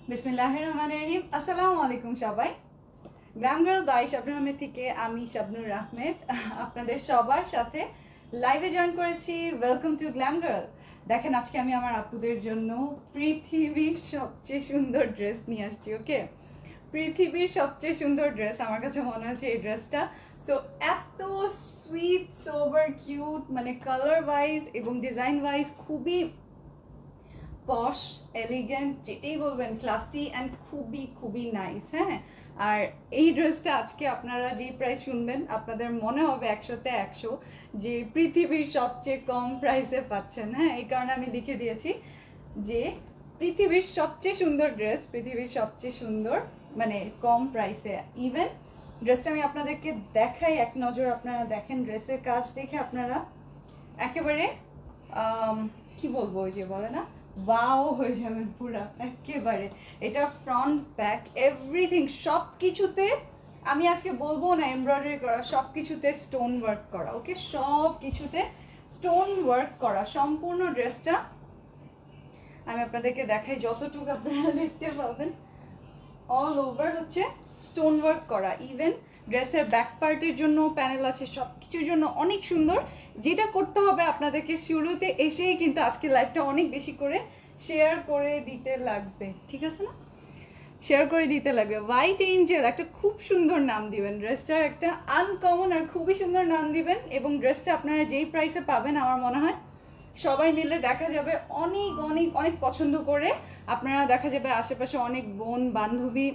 বিসমিল্লাহির রহমানির রহিম। আসসালামু আলাইকুম সবাই। Glam girl by Shabnur Ahmed থেকে আমি শাবনুর আহমেদ আপনাদের সবার সাথে লাইভে জয়েন করেছি। Welcome to glam girl. দেখেন আজকে আমি আমার আপুদের জন্য পৃথিবীর সবচেয়ে সুন্দর ড্রেস নিয়ে আসছি। ওকে, পৃথিবীর সবচেয়ে সুন্দর ড্রেস আমার কাছে মনে হচ্ছে এই ড্রেসটা। সো এত সুইট, সোবার, কিউট, মানে কালার ওয়াইজ এবং ডিজাইন ওয়াইজ খুবই পশ, এলিগেন্ট, যেটাই বলবেন, ক্লাসি অ্যান্ড খুবই খুবই নাইস। হ্যাঁ, আর এই ড্রেসটা আজকে আপনারা যেই প্রাইস শুনবেন আপনাদের মনে হবে 100-তে 100 যে পৃথিবীর সবচেয়ে কম প্রাইসে পাচ্ছেন। হ্যাঁ, এই কারণে আমি লিখে দিয়েছি যে পৃথিবীর সবচেয়ে সুন্দর ড্রেস, পৃথিবীর সবচেয়ে সুন্দর, মানে কম প্রাইসে। ইভেন ড্রেসটা আমি আপনাদেরকে দেখাই, এক নজর আপনারা দেখেন। ড্রেসের কাজ দেখে আপনারা একেবারে কি বলবো, ওই যে বলে না, ওয়াও হয়ে যাবেন পুরা একেবারে। এটা ফ্রন্ট ব্যাক এভরিথিং সব কিছুতে, আমি আজকে বলবো না এমব্রয়ডারি করা, সব কিছুতে স্টোন ওয়ার্ক করা। ওকে, সব কিছুতে স্টোন ওয়ার্ক করা সম্পূর্ণ ড্রেসটা আমি আপনাদেরকে দেখাই যতটুকু আপনারা দেখতে পাবেন। অল ওভার হচ্ছে স্টোন ওয়ার্ক করা। ইভেন ড্রেসের ব্যাক পার্টের জন্য প্যানেল আছে, সব কিছুর জন্য অনেক সুন্দর। যেটা করতে হবে আপনাদেরকে শুরুতে এসেই কিন্তু আজকে লাইভটা অনেক বেশি করে শেয়ার করে দিতে লাগবে, ঠিক আছে না? শেয়ার করে দিতে লাগবে। হোয়াইট এঞ্জেল একটা খুব সুন্দর নাম দিবেন ড্রেসটার, একটা আনকমন আর খুবই সুন্দর নাম দিবেন। এবং ড্রেসটা আপনারা যেই প্রাইসে পাবেন আমার মনে হয় সবাই মিলে দেখা যাবে অনেক অনেক অনেক পছন্দ করে। আপনারা দেখা যাবে আশেপাশে অনেক বোন, বান্ধবী,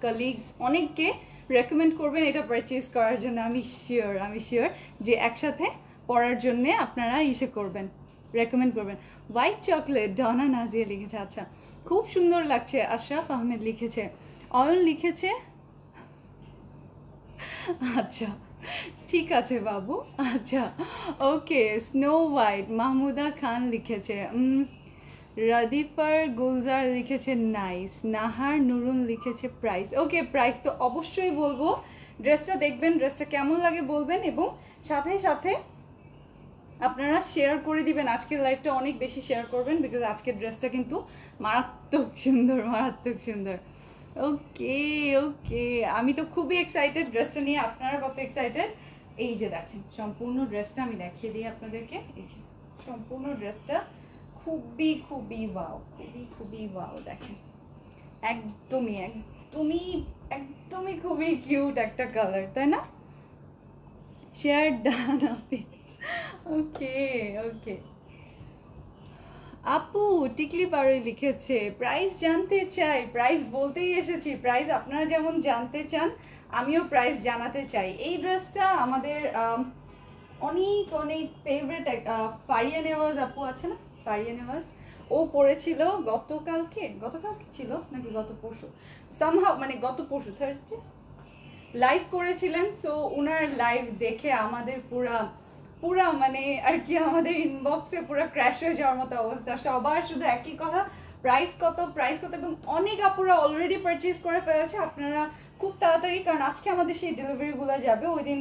কলিগস অনেককে রেকমেন্ড করবেন এটা পারচেজ করার জন্য। আমি শিওর যে একসাথে পড়ার জন্যে আপনারা করবেন, রেকমেন্ড করবেন। হোয়াইট চকলেট ডনা নাজিয়া লিখেছে, আচ্ছা খুব সুন্দর লাগছে। আশরাফ আহমেদ লিখেছে, অয়ন লিখেছে, আচ্ছা ঠিক আছে বাবু, আচ্ছা ওকে। স্নো হোয়াইট মাহমুদা খান লিখেছে, রাদিফার গুলজার লিখেছে নাইস। নাহার নুরুন লিখেছে প্রাইস। ওকে, প্রাইস তো অবশ্যই বলবো। ড্রেসটা দেখবেন, ড্রেসটা কেমন লাগে বলবেন এবং সাথে সাথে আপনারা শেয়ার করে দিবেন। আজকের লাইভটা অনেক বেশি শেয়ার করবেন, বিকজ আজকের ড্রেসটা কিন্তু মারাত্মক সুন্দর, মারাত্মক সুন্দর। ওকে ওকে, আমি তো খুবই এক্সাইটেড ড্রেসটা নিয়ে। আপনারা কত এক্সাইটেড? এই যে দেখেন সম্পূর্ণ ড্রেসটা আমি দেখিয়ে দিই আপনাদেরকে। এই যে সম্পূর্ণ ড্রেসটা খুবই খুবই ওয়াও, খুবই খুবই ওয়াও। দেখেন একদমই একদমই একদমই খুবই কিউট একটা কালার, তাই না? শেয়ার ডান আপনি। ওকে ওকে, আপু টিকলি পাড়ি লিখেছে প্রাইস জানতে চাই। প্রাইস বলতেই এসেছি, প্রাইস আপনারা যেমন জানতে চান আমিও প্রাইস জানাতে চাই। এই ড্রেসটা আমাদের অনেক অনেক ফেভারিট ফারিয়া নেওয়াজ আপু আছে না, ফারিয়া নেওয়াজ, ও পড়েছিল গতকালকে ছিল নাকি গত পরশু, সামহাও মানে গত পরশু থার্সডে লাইভ করেছিলেন। সো ওনার লাইভ দেখে আমাদের পুরা মানে আর কি আমাদের ইনবক্সে পুরো ক্র্যাশ হয়ে যাওয়ার মতো অবস্থা। সবার শুধু একই কথা, প্রাইস কত প্রাইস কত, এবং অনেক আপুরা অলরেডি পারচেজ করে ফেলেছে। আপনারা খুব তাড়াতাড়ি, কারণ আজকে আমাদের সেই ডেলিভারিগুলো যাবে। ওই দিন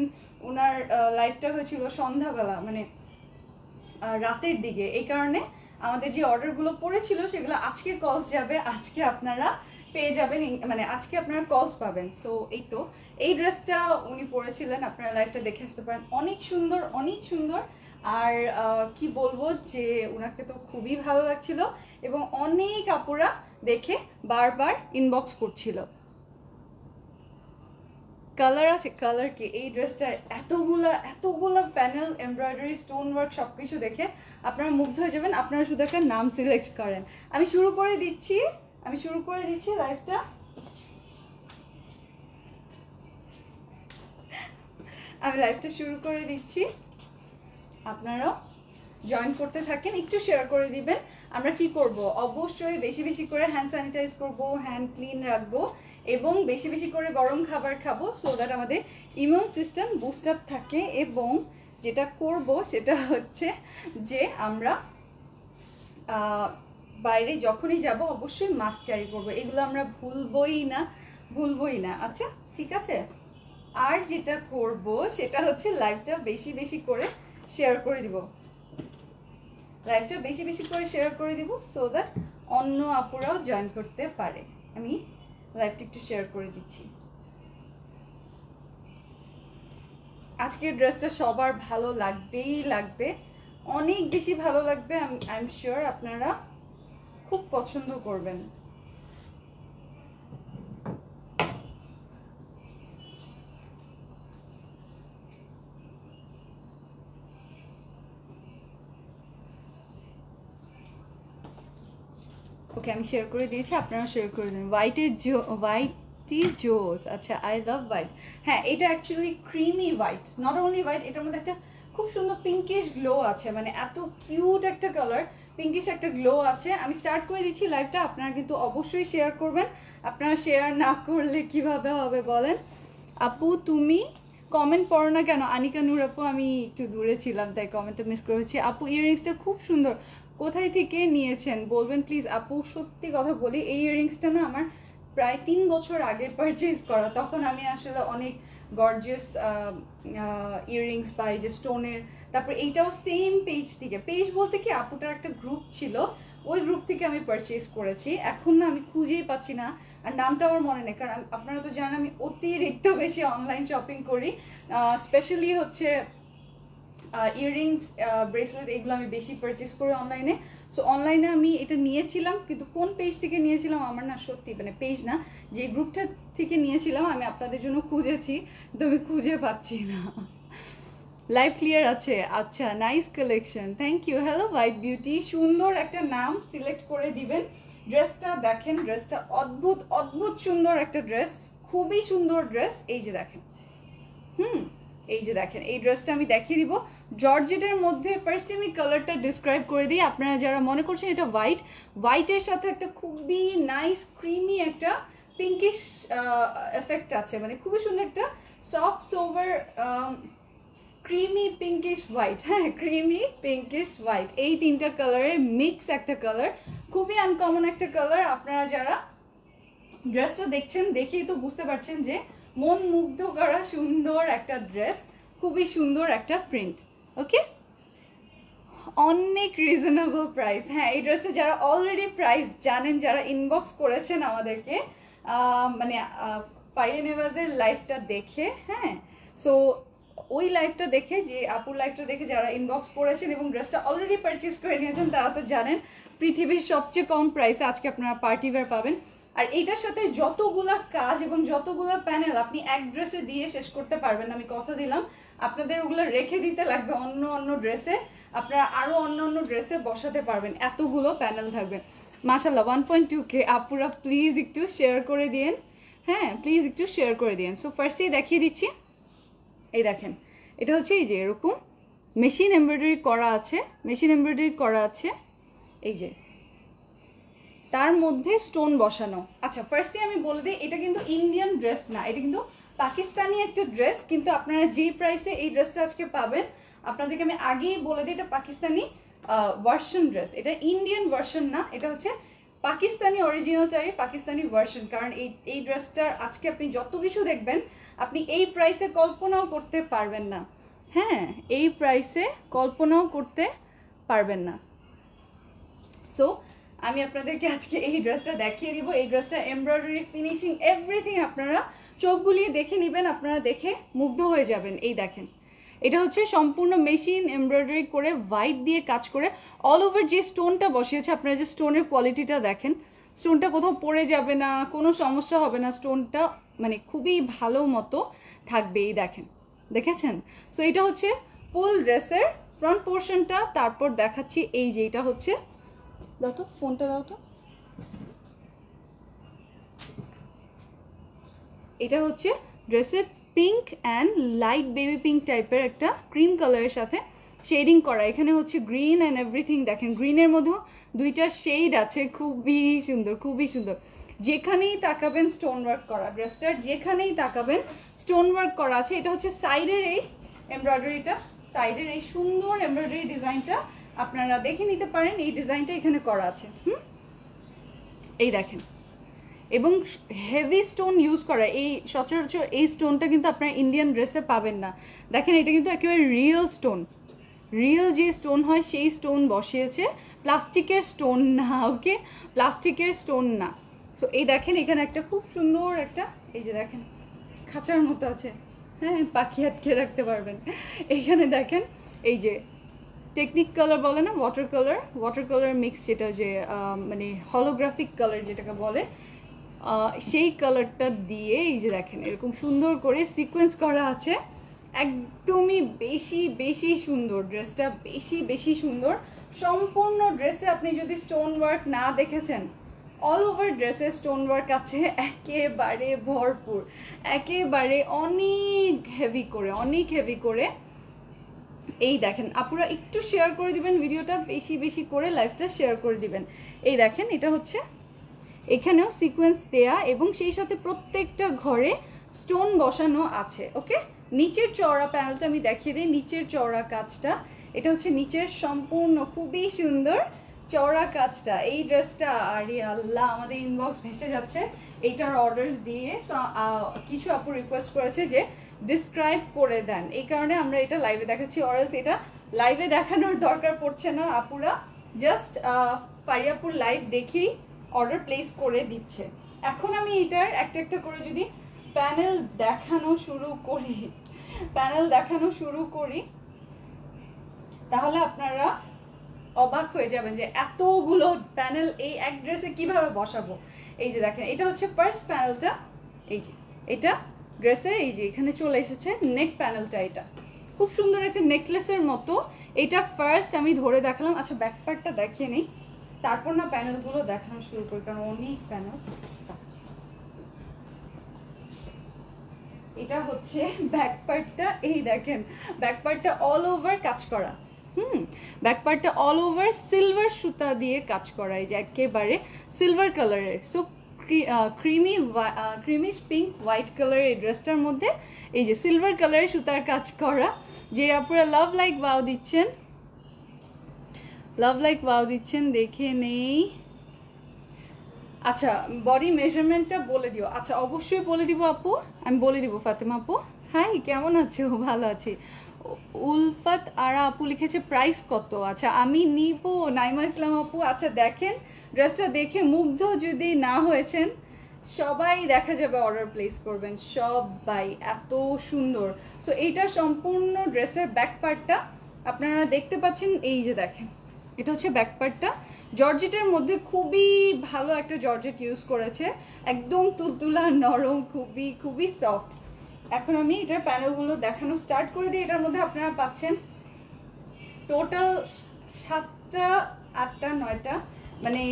ওনার লাইভটা হয়েছিল সন্ধ্যাবেলা, মানে রাতের দিকে। এই কারণে আমাদের যে অর্ডারগুলো পড়েছিল সেগুলো আজকে কলস যাবে, আজকে আপনারা পেয়ে যাবেন, মানে আজকে আপনারা কলস পাবেন। সো এই তো এই ড্রেসটা উনি পরেছিলেন, আপনারা লাইভটা দেখে আসতে পারেন। অনেক সুন্দর, অনেক সুন্দর। আর কি বলবো যে ওনাকে তো খুবই ভালো লাগছিল এবং অনেক আপুরা দেখে বারবার ইনবক্স করছিল। কালার আছে, কালার কি এই ড্রেসটার এতগুলা প্যানেল, এমব্রয়ডারি, স্টোন ওয়ার্ক সব কিছু দেখে আপনারা মুগ্ধ হয়ে যাবেন। আপনারা শুধু একটা নাম সিলেক্ট করেন। আমি শুরু করে দিচ্ছি লাইভটা। আমি লাইভটা শুরু করে দিচ্ছি, আপনারাও জয়েন করতে থাকেন, একটু শেয়ার করে দিবেন। আমরা কি করব, অবশ্যই বেশি বেশি করে হ্যান্ড স্যানিটাইজ করব, হ্যান্ড ক্লিন রাখবো এবং বেশি বেশি করে গরম খাবার খাবো, সো দ্যাট আমাদের ইমিউন সিস্টেম বুস্ট আপ থাকে। এবং যেটা করব সেটা হচ্ছে যে আমরা বাইরে যখনই যাব অবশ্যই মাস্ক ক্যারি করবো, এগুলো আমরা ভুলবই না। আচ্ছা ঠিক আছে। আর যেটা করব সেটা হচ্ছে লাইভটা বেশি বেশি করে শেয়ার করে দিব, সো দ্যাট অন্য আপুরাও জয়েন করতে পারে। আমি লাইভটা একটু শেয়ার করে দিচ্ছি। আজকের ড্রেসটা সবার ভালো লাগবেই লাগবে, অনেক বেশি ভালো লাগবে। আই এম শিওর আপনারা খুব পছন্দ করবেন। ওকে, আমি শেয়ার করে দিয়েছি, আপনারা শেয়ার করে দিন। হোয়াইটি জোস, আচ্ছা, আই লাভ হোয়াইট। হ্যাঁ, এটা actually creamy white, not only white, এটার মধ্যে একটা খুব সুন্দর পিঙ্কিশ গ্লো আছে, মানে এত কিউট একটা কালার, পিঙ্কিশ একটা গ্লো আছে। আমি স্টার্ট করে দিচ্ছি লাইভটা, আপনারা কিন্তু অবশ্যই শেয়ার করবেন। আপনারা শেয়ার না করলে কিভাবে হবে বলেন? আপু তুমি কমেন্ট পড়ো না কেন? আনিকা নূর আপু, আমি একটু দূরে ছিলাম তাই কমেন্টটা মিস করেছি। আপু ইয়াররিংসটা খুব সুন্দর, কোথায় থেকে নিয়েছেন বলবেন প্লিজ? আপু সত্যি কথা বলি, এই ইয়াররিংসটা না আমার প্রায় 3 বছর আগের পারচেজ করা। তখন আমি আসলে অনেক গর্জিয়াস ইয়াররিংস পাই, যে স্টোনের। তারপর এইটাও সেম পেজ থেকে, পেজ বলতে কি আপুটার একটা গ্রুপ ছিল, ওই গ্রুপ থেকে আমি পারচেজ করেছি। এখন না আমি খুঁজেই পাচ্ছি না, আর নামটা আমার মনে নেই, কারণ আপনারা তো জানেন আমি অতিরিক্ত বেশি অনলাইন শপিং করি, স্পেশালি হচ্ছে ইয়াররিংস, ব্রেসলেট, এগুলো আমি বেশি পারচেস করি অনলাইনে। সো অনলাইনে আমি এটা নিয়েছিলাম, কিন্তু কোন পেজ থেকে নিয়েছিলাম আমার না সত্যি, মানে পেজ না, যে গ্রুপটা থেকে নিয়েছিলাম আমি আপনাদের জন্য খুঁজেছি, কিন্তু আমি খুঁজে পাচ্ছি না। লাইভ ক্লিয়ার আছে? আচ্ছা, nice collection, thank you. Hello white beauty, সুন্দর একটা নাম সিলেক্ট করে দিবেন। ড্রেসটা দেখেন, ড্রেসটা অদ্ভুত অদ্ভুত সুন্দর একটা ড্রেস, খুবই সুন্দর ড্রেস। এই যে দেখেন, এই যে দেখেন, এই ড্রেসটা আমি দেখিয়ে দিব জর্জেটের মধ্যে। ফার্স্টে আমি কালারটা ডিসক্রাইব করে দিই, আপনারা যারা মনে করছেন এটা হোয়াইট, হোয়াইটের সাথে একটা খুবই নাইস ক্রিমি একটা পিঙ্কিশ এফেক্ট আছে, মানে খুবই সুন্দর একটা soft sober creamy pinkish white. হ্যাঁ, ক্রিমি পিঙ্কিশ হোয়াইট, এই তিনটা কালারের মিক্স একটা কালার, খুবই আনকমন একটা কালার। আপনারা যারা ড্রেসটা দেখছেন দেখেই তো বুঝতে পারছেন যে মন মুগ্ধ করা সুন্দর একটা ড্রেস, খুবই সুন্দর একটা প্রিন্ট। ওকে, অনেক রিজনেবল প্রাইস। হ্যাঁ, এই ড্রেসটা যারা অলরেডি প্রাইস জানেন, যারা ইনবক্স করেছেন আমাদেরকে, মানে ফারিয়া নেওয়াজের লাইভটা দেখে, হ্যাঁ, সো ওই লাইভটা দেখে, যে আপুর লাইভটা দেখে যারা ইনবক্স করেছেন এবং ড্রেসটা অলরেডি পারচেস করে নিয়েছেন, তারা তো জানেন পৃথিবীর সবচেয়ে কম প্রাইসে আজকে আপনারা পার্টি ওয়্যার পাবেন। আর এইটার সাথে যতগুলা কাজ এবং যতগুলা প্যানেল আপনি এক ড্রেসে দিয়ে শেষ করতে পারবেন, আমি কথা দিলাম। আপনাদের ওগুলো রেখে দিতে লাগবে অন্য অন্য ড্রেসে, আপনারা আরও অন্য অন্য ড্রেসে বসাতে পারবেন, এতগুলো প্যানেল থাকবে। মাশাল্লাহ, 1.2K আপুরা, প্লিজ একটু শেয়ার করে দিন। হ্যাঁ, প্লিজ একটু শেয়ার করে দিন। সো ফার্স্টেই দেখিয়ে দিচ্ছি, এই দেখেন, এটা হচ্ছে এই যে এরকম মেশিন এমব্রয়ডারি করা আছে, মেশিন এমব্রয়ডারি করা আছে, এই যে তার মধ্যে স্টোন বসানো। আচ্ছা, ফার্স্টে আমি বলে দিই, এটা কিন্তু ইন্ডিয়ান ড্রেস না, এটা কিন্তু পাকিস্তানি একটা ড্রেস। কিন্তু আপনারা যেই প্রাইসে এই ড্রেসটা আজকে পাবেন, আপনাদেরকে আমি আগেই বলে দিই, এটা পাকিস্তানি ভার্সন ড্রেস, এটা ইন্ডিয়ান ভার্সন না, এটা হচ্ছে পাকিস্তানি অরিজিনালটারই পাকিস্তানি ভার্সন। কারণ এই ড্রেসটার আজকে আপনি যত কিছু দেখবেন, আপনি এই প্রাইসে কল্পনাও করতে পারবেন না। হ্যাঁ, এই প্রাইসে কল্পনাও করতে পারবেন না। সো আমি আপনাদেরকে আজকে এই ড্রেসটা দেখিয়ে দিব। এই ড্রেসটা এমব্রয়ডারি, ফিনিশিং, এভরিথিং আপনারা চোখ বুলিয়ে দেখে নেবেন, আপনারা দেখে মুগ্ধ হয়ে যাবেন। এই দেখেন, এটা হচ্ছে সম্পূর্ণ মেশিন এমব্রয়ডারি করে, হোয়াইট দিয়ে কাজ করে, অল ওভার যে স্টোনটা বসিয়েছে, আপনারা যে স্টোনের কোয়ালিটিটা দেখেন, স্টোনটা কোথাও পড়ে যাবে না, কোনো সমস্যা হবে না, স্টোনটা মানে খুবই ভালো মতো থাকবে। এই দেখেন, দেখেছেন? সো এটা হচ্ছে ফুল ড্রেসের ফ্রন্ট পোর্শনটা। তারপর দেখাচ্ছি এই যে, এটা হচ্ছে, দাও তো ফোনটা, দাও তো, এটা হচ্ছে ড্রেসের pink and light baby pink টাইপের একটা ক্রিম কালারের সাথে শেডিং করা। এখানে হচ্ছে গ্রিন অ্যান্ড এভরিথিং, দেখেন গ্রিনের মধ্যেও দুইটা শেড আছে, খুবই সুন্দর, খুবই সুন্দর। যেখানেই তাকাবেন স্টোন ওয়ার্ক করা, ড্রেসটার যেখানেই তাকাবেন স্টোন ওয়ার্ক করা আছে। এটা হচ্ছে সাইডের এই এমব্রয়ডারিটা, সাইডের এই সুন্দর এমব্রয়ডারি ডিজাইনটা আপনারা দেখে নিতে পারেন। এই ডিজাইনটা এখানে করা আছে, এই দেখেন, এবং হেভি স্টোন ইউজ করা। এই সচরাচর এই স্টোনটা কিন্তু আপনারা ইন্ডিয়ান ড্রেসে পাবেন না। দেখেন, এটা কিন্তু একেবারে রিয়েল স্টোন, রিয়েল যে স্টোন হয় সেই স্টোন বসিয়েছে, প্লাস্টিকের স্টোন না, ওকে, প্লাস্টিকের স্টোন না। সো এই দেখেন এখানে একটা খুব সুন্দর একটা, এই যে দেখেন খাঁচার মতো আছে, হ্যাঁ পাখি আটকে রাখতে পারবেন। এইখানে দেখেন এই যে টেকনিক কালার বলে না, ওয়াটার কালার মিক্স, যেটা যে মানে হলোগ্রাফিক কালার যেটাকে বলে, সেই কালারটা দিয়ে এই যে দেখেন এরকম সুন্দর করে সিকোয়েন্স করা আছে। একদমই বেশি সুন্দর ড্রেসটা, বেশি সুন্দর। সম্পূর্ণ ড্রেসে আপনি যদি স্টোন ওয়ার্ক না দেখেছেন, অল ওভার ড্রেসে স্টোন ওয়ার্ক আছে একেবারে ভরপুর, একেবারে অনেক হেভি করে। এই দেখেন আপুরা একটু শেয়ার করে দিবেন ভিডিওটা, বেশি করে লাইভটা শেয়ার করে দিবেন। এই দেখেন এটা হচ্ছে, এখানেও সিকোয়েন্স দেয়া এবং সেই সাথে প্রত্যেকটা ঘরে স্টোন বসানো আছে, ওকে। নিচের চওড়া প্যানেলটা আমি দেখিয়ে দিই, নিচের চওড়া কাজটা, এটা হচ্ছে নিচের সম্পূর্ণ খুবই সুন্দর চওড়া কাজটা। এই ড্রেসটা আরে আল্লাহ আমাদের ইনবক্স ভেসে যাচ্ছে এইটার অর্ডার্স দিয়ে। কিছু আপু রিকোয়েস্ট করেছে যে ডিসক্রাইব করে দেন, এই কারণে আমরা এটা লাইভে দেখাচ্ছি। অর্ডার্স এটা লাইভে দেখানোর দরকার পড়ছে না, আপুরা জাস্ট ফারিয়াপুর লাইভ দেখেই অর্ডার প্লেস করে দিচ্ছে। এখন আমি এটার একটা করে যদি প্যানেল দেখানো শুরু করি তাহলে আপনারা অবাক হয়ে যাবেন যে এতগুলো প্যানেল এই এক ড্রেসে কিভাবে বসাবো। এই যে দেখেন এটা হচ্ছে ফার্স্ট প্যানেলটা, এই যে এটা ড্রেসের, এই যে এখানে চলে এসেছে নেক প্যানেলটা, এটা খুব সুন্দর একটা নেকলেসের মতো। এটা ফার্স্ট আমি ধরে দেখালাম। আচ্ছা ব্যাক পার্টটা দেখিয়ে নেই, তারপর না প্যানেলগুলো দেখানো শুরু করি, কারণ অনেক প্যানেল। এটা হচ্ছে ব্যাক পার্টটা, এই দেখেন ব্যাক পার্টটা অল ওভার কাজ করা, ব্যাক পার্টটা অল ওভার সিলভার সুতা দিয়ে কাজ করা, এই যে একেবারে সিলভার কালারের। সো ক্রিমি পিঙ্ক হোয়াইট কালারের এই ড্রেসটার মধ্যে এই যে সিলভার কালারের সুতার কাজ করা। যে আপনারা লাভ লাইক ওয়াও দিচ্ছেন দেখে নেই। আচ্ছা বডি মেজারমেন্টটা বলে দিও। আচ্ছা অবশ্যই বলে দিব আপু, আমি বলে দিব। ফাতেমা আপু হাই, কেমন আছো? ভালো আছি। উলফাত আরা আপু লিখেছে প্রাইস কত? আচ্ছা আমি নিব। নাইমা ইসলাম আপু, আচ্ছা দেখেন ড্রেসটা দেখে মুগ্ধ যদি না হয়েছেন, সবাই দেখা যাবে অর্ডার প্লেস করবেন, সবাই, এত সুন্দর। সো এইটা সম্পূর্ণ ড্রেসের ব্যাক পার্টটা আপনারা দেখতে পাচ্ছেন, এই যে দেখেন এটা হচ্ছে ব্যাক পার্টটা। জর্জেটের মধ্যে খুবই ভালো একটা জর্জেট ইউজ করেছে, একদম তুলতুলা নরম, খুবই সফট। এখন আমি এটার প্যানেলগুলো দেখানো স্টার্ট করে দিই। এটার মধ্যে আপনারা পাচ্ছেন টোটাল 7টা 8টা 9টা মানে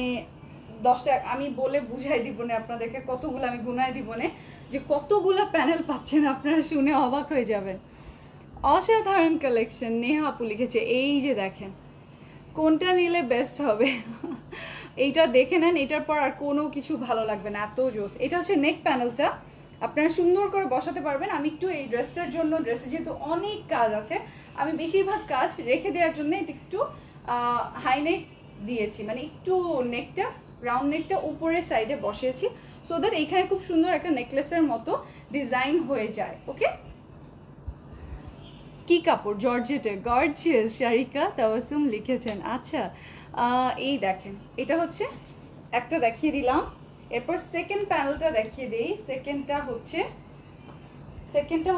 10টা, আমি বলে বুঝাই দিব না আপনাদেরকে, কতগুলো আমি গুনায় দিব না যে কতগুলো প্যানেল পাচ্ছেন, আপনারা শুনে অবাক হয়ে যাবেন। অসাধারণ কালেকশন, নেহা আপু লিখেছে। এই যে দেখেন কোনটা নিলে বেস্ট হবে এইটা দেখে নেন, এটার পর আর কোনো কিছু ভালো লাগবে না, এত জোস। এটা হচ্ছে নেক প্যানেলটা, আপনারা সুন্দর করে বসাতে পারবেন। আমি একটু এই ড্রেসটার জন্য, ড্রেসে যেহেতু অনেক কাজ আছে, আমি বেশিরভাগ কাজ রেখে দেওয়ার জন্য এটা একটু হাই নেক দিয়েছি, মানে একটু নেকটা, রাউন্ড নেকটা উপরের সাইডে বসিয়েছি, সো দ্যাট এইখানে খুব সুন্দর একটা নেকলেসের মতো ডিজাইন হয়ে যায়, ওকে। কি কাপড়? জর্জেটের, গর্জিয়াস। শারিকা তাবাসুম লিখেছেন। আচ্ছা এই দেখেন এটা হচ্ছে একটা দেখিয়ে দিলাম, এরপর সেকেন্ড প্যানেলটা দেখিয়ে দিই। সেকেন্ডটা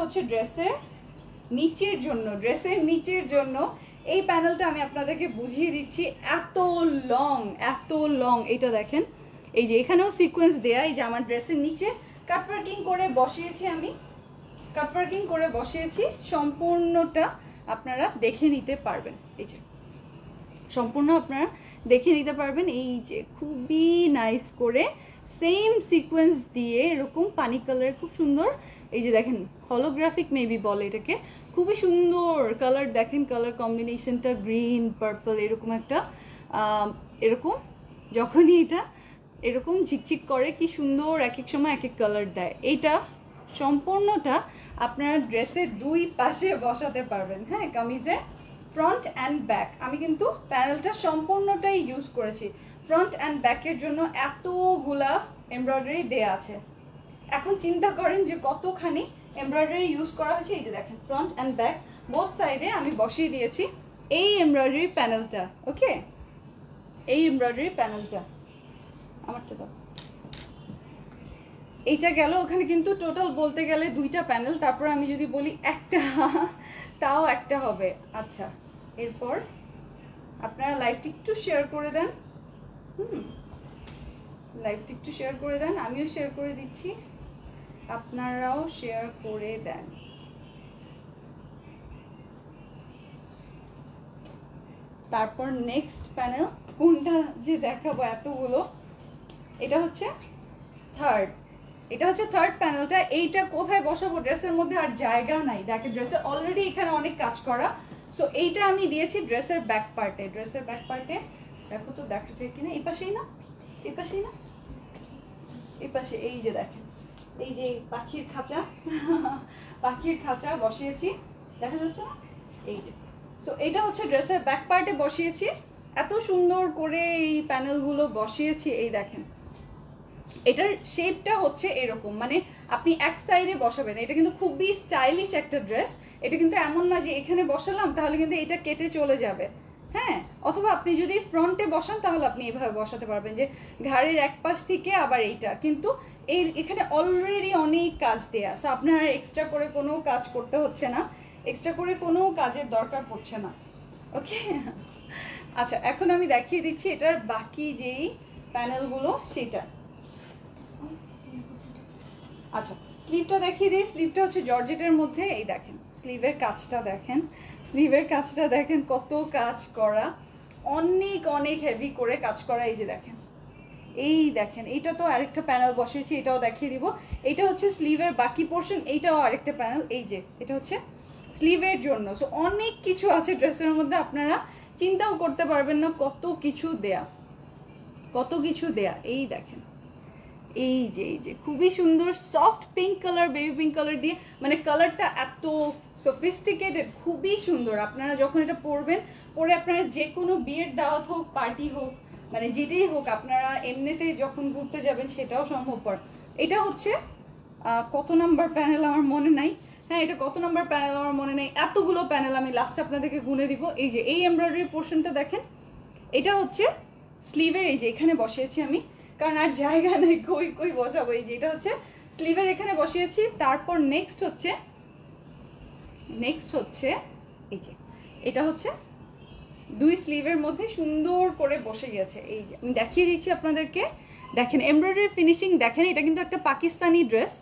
হচ্ছে ড্রেসের নিচের জন্য এই প্যানেলটা আমি আপনাদেরকে বুঝিয়ে দিচ্ছি। এত লং এটা দেখেন, এই যে এখানেও সিকোয়েন্স দেয়া, এই যে আমার ড্রেসের নিচে কাটওয়ার্কিং করে বসিয়েছি, সম্পূর্ণটা আপনারা দেখে নিতে পারবেন। এই যে সম্পূর্ণ আপনারা দেখে নিতে পারবেন, এই যে খুবই নাইস করে সেম সিকোয়েন্স দিয়ে এরকম পানি কালার, খুব সুন্দর। এই যে দেখেন হলোগ্রাফিক মেবি বলে এটাকে, খুবই সুন্দর কালার। দেখেন কালার কম্বিনেশনটা গ্রিন পার্পল, এরকম একটা এরকম যখনই এটা এরকম ঝিকঝিক করে, কি সুন্দর এক এক সময় এক এক কালার দেয়। এইটা সম্পূর্ণটা আপনারা ড্রেসের দুই পাশে বসাতে পারবেন, হ্যাঁ, কামিজের ফ্রন্ট অ্যান্ড ব্যাক। আমি কিন্তু প্যানেলটা সম্পূর্ণটাই ইউজ করেছি, ফ্রন্ট অ্যান্ড ব্যাকের জন্য এতগুলা এমব্রয়ডারি দেয়া আছে। এখন চিন্তা করেন যে কতখানি এমব্রয়ডারি ইউজ করা হয়েছে। এই যে দেখেন ফ্রন্ট অ্যান্ড ব্যাক বোথ সাইডে আমি বসিয়ে দিয়েছি। এই এমব্রয়ডারি প্যানেলটা, ওকে, এই এমব্রয়ডারি প্যানেলটা আমারটা দাও। এইটা গেল, ওখানে কিন্তু টোটাল বলতে গেলে 2টা প্যানেল, তারপর আমি যদি বলি একটা তাও একটা হবে। আচ্ছা, এরপর আপনারা লাইভটি একটু শেয়ার করে দেন, লাইভটি একটু শেয়ার করে দেন, আমিও শেয়ার করে দিচ্ছি, আপনারাও শেয়ার করে দেন। তারপর নেক্সট প্যানেল কোনটা যে দেখাবো এতগুলো, এটা হচ্ছে থার্ড, এটা হচ্ছে থার্ড প্যানেলটা। এইটা কোথায় বসাবো, ড্রেসের মধ্যে আর জায়গা নাই, দেখেন ড্রেসের অলরেডি এখানে অনেক কাজ করা। সো এইটা আমি দিয়েছি ড্রেসের ব্যাক পার্টে, ড্রেসের ব্যাক পার্টে দেখো তো দেখা যায় কিনা, এই পাশেই না, এই পাশেই না, এই পাশে, এই যে দেখেন, এই যে পাখির খাঁচা পাখির খাঁচা বসিয়েছি, দেখা যাচ্ছে না, এই যে। সো এটা হচ্ছে ড্রেসের ব্যাক পার্টে বসিয়েছি, এত সুন্দর করে এই প্যানেলগুলো বসিয়েছি, এই দেখেন। এটার শেপটা হচ্ছে এরকম, মানে আপনি এক সাইডে বসাবেন, এটা কিন্তু খুবই স্টাইলিশ একটা ড্রেস। এটা কিন্তু এমন না যে এখানে বসালাম তাহলে কিন্তু এটা কেটে চলে যাবে, হ্যাঁ। অথবা আপনি যদি ফ্রন্টে বসান তাহলে আপনি এইভাবে বসাতে পারবেন, যে ঘাড়ের এক পাশ থেকে আবার এইটা, কিন্তু এখানে অলরেডি অনেক কাজ দেয়া, সো আপনার এক্সট্রা করে কোনো কাজ করতে হচ্ছে না, এক্সট্রা করে কোনো কাজের দরকার পড়ছে না, ওকে। আচ্ছা, এখন আমি দেখিয়ে দিচ্ছি এটার বাকি যেই প্যানেলগুলো সেটা। আচ্ছা, স্লিভটা দেখিয়ে দিই, স্লিভটা হচ্ছে জর্জেটের মধ্যে, এই দেখেন স্লিভের কাজটা দেখেন, স্লিভের কাজটা দেখেন কত কাজ করা, অনেক অনেক হেভি করে কাজ করা, এই যে দেখেন, এই দেখেন। এইটা তো আরেকটা প্যানেল বসিয়েছি, এটাও দেখিয়ে দিব। এটা হচ্ছে স্লিভের বাকি পোর্শন, এইটাও আরেকটা প্যানেল, এই যে এটা হচ্ছে স্লিভের জন্য। সো অনেক কিছু আছে ড্রেসের মধ্যে, আপনারা চিন্তাও করতে পারবেন না কত কিছু দেয়া, কত কিছু দেয়া। এই দেখেন, এই যে এই যে খুবই সুন্দর soft pink colour, baby pink colour দিয়ে, মানে কালারটা এত সফিস্টিকেটেড, খুবই সুন্দর। আপনারা যখন এটা পরবেন, পরে আপনারা যে কোনো বিয়ের দাওয়াত হোক, পার্টি হোক, মানে যেটাই হোক, আপনারা এমনিতে যখন ঘুরতে যাবেন সেটাও সম্ভবপর। এটা হচ্ছে কত নাম্বার প্যানেল আমার মনে নাই, হ্যাঁ এটা কত নাম্বার প্যানেল আমার মনে নেই, এতগুলো প্যানেল আমি লাস্টে আপনাদেরকে গুনে দিব। এই যে এই এমব্রয়ডারি পোর্শনটা দেখেন, এটা হচ্ছে স্লিভের, এই যে এখানে বসিয়েছি আমি, কারণ আর জায়গা নেই কই কই বসাবো, এই যে এটা হচ্ছে স্লিভের এখানে বসিয়েছি। তারপর নেক্সট হচ্ছে এই যে এটা হচ্ছে দুই স্লিভের মধ্যে সুন্দর করে বসে গেছে, এই যে আমি দেখিয়ে দিচ্ছি আপনাদেরকে, দেখেন এমব্রয়ডারি ফিনিশিং দেখেন। এটা কিন্তু একটা পাকিস্তানি ড্রেস,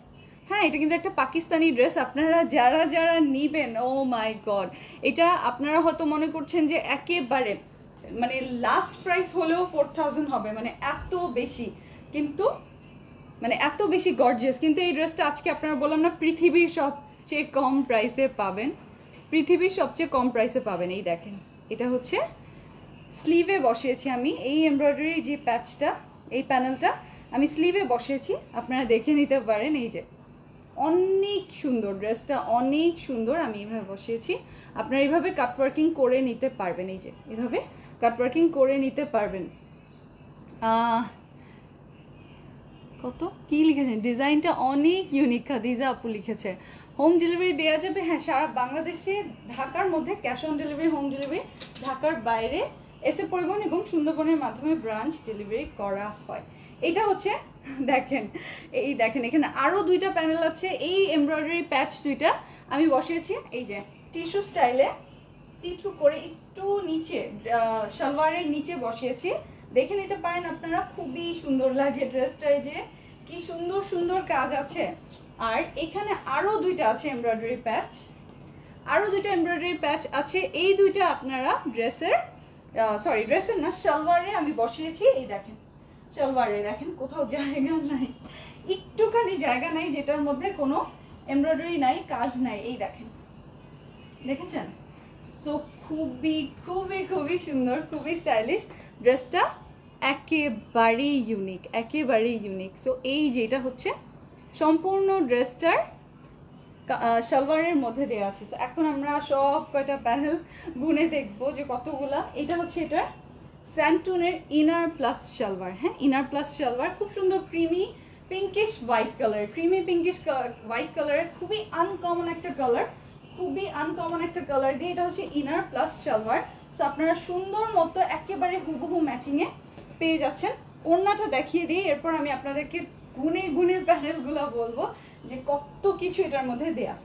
হ্যাঁ এটা কিন্তু একটা পাকিস্তানি ড্রেস। আপনারা যারা যারা নিবেন, ও মাই গড, এটা আপনারা হয়তো মনে করছেন যে একেবারে মানে লাস্ট প্রাইস হলেও 4000 হবে, মানে এত বেশি, কিন্তু মানে এত বেশি গর্জিয়াস। কিন্তু এই ড্রেসটা আজকে আপনারা বললাম না, পৃথিবীর সবচেয়ে কম প্রাইসে পাবেন, পৃথিবীর সবচেয়ে কম প্রাইসে পাবেন। এই দেখেন, এটা হচ্ছে স্লিভে বসিয়েছি আমি, এই এমব্রয়ডারি যে প্যাচটা, এই প্যানেলটা আমি স্লিভে বসিয়েছি, আপনারা দেখে নিতে পারেন। এই যে অনেক সুন্দর ড্রেসটা, অনেক সুন্দর, আমি এইভাবে বসিয়েছি। আপনারা এইভাবে কাটওয়ার্কিং করে নিতে পারবেন, এই যে এভাবে কাটওয়ার্কিং করে নিতে পারবেন। কত কি লিখেছেন, ডিজাইনটা অনেক ইউনিক, খাদিজা আপু লিখেছে। হোম ডেলিভারি দেওয়া যাবে, হ্যাঁ সারা বাংলাদেশে, ঢাকার মধ্যে cash on delivery, home delivery, ঢাকার বাইরে এসে পরিবহন এবং সুন্দরবনের মাধ্যমে ব্রাঞ্চ ডেলিভারি করা হয়। এটা হচ্ছে দেখেন, এই দেখেন এখানে আরও দুইটা প্যানেল আছে। এই এমব্রয়ডারি প্যাচ দুইটা আমি বসিয়েছি এই যে টিস্যু স্টাইলে, সি থ্রু করে একটু নিচে সালোয়ারের নিচে বসিয়েছি, দেখে নিতে পারেন আপনারা, খুবই সুন্দর লাগে ড্রেসটা। এই যে কি সুন্দর সুন্দর কাজ আছে। আর এখানে আরও দুইটা আছে এমব্রয়ডারি প্যাচ, আরও দুইটা এমব্রয়ডারি প্যাচ আছে। এই দুইটা আপনারা ড্রেসের না, সালোয়ারে আমি বসিয়েছি। এই দেখেন সালোয়ারে দেখেন কোথাও জায়গা নাই, একটুখানি জায়গা নাই যেটার মধ্যে কোনো এমব্রয়ডারি নাই, কাজ নাই। এই দেখেন, দেখেছেন? সো খুবই খুবই খুবই সুন্দর, খুবই স্টাইলিশ ড্রেসটা, একেবারেই ইউনিক, একেবারেই ইউনিক। সো এই যেটা হচ্ছে সম্পূর্ণ ড্রেসটার সালোয়ারের মধ্যে দেওয়া আছে। সো এখন আমরা সব কয়টা প্যানেল গুনে দেখবো যে কতগুলা। এটা হচ্ছে এটা স্যান্টুনের ইনার প্লাস সালোয়ার, হ্যাঁ ইনার প্লাস সালোয়ার, খুব সুন্দর creamy pinkish white colour, creamy pinkish white কালারের, খুবই আনকমন একটা কালার, খুবই আনকমন একটা কালার দিয়ে, এটা হচ্ছে ইনার প্লাস সালোয়ার। সো আপনারা সুন্দর মতো একেবারে হুবহু ম্যাচিংয়ে পেয়ে যাচ্ছেন। ওড়নাটা দেখিয়ে দিই, এরপর আমি আপনাদেরকে গুনে গুনে প্যানেলগুলো বলবো যে কত কিছু এটার মধ্যে দেয়া।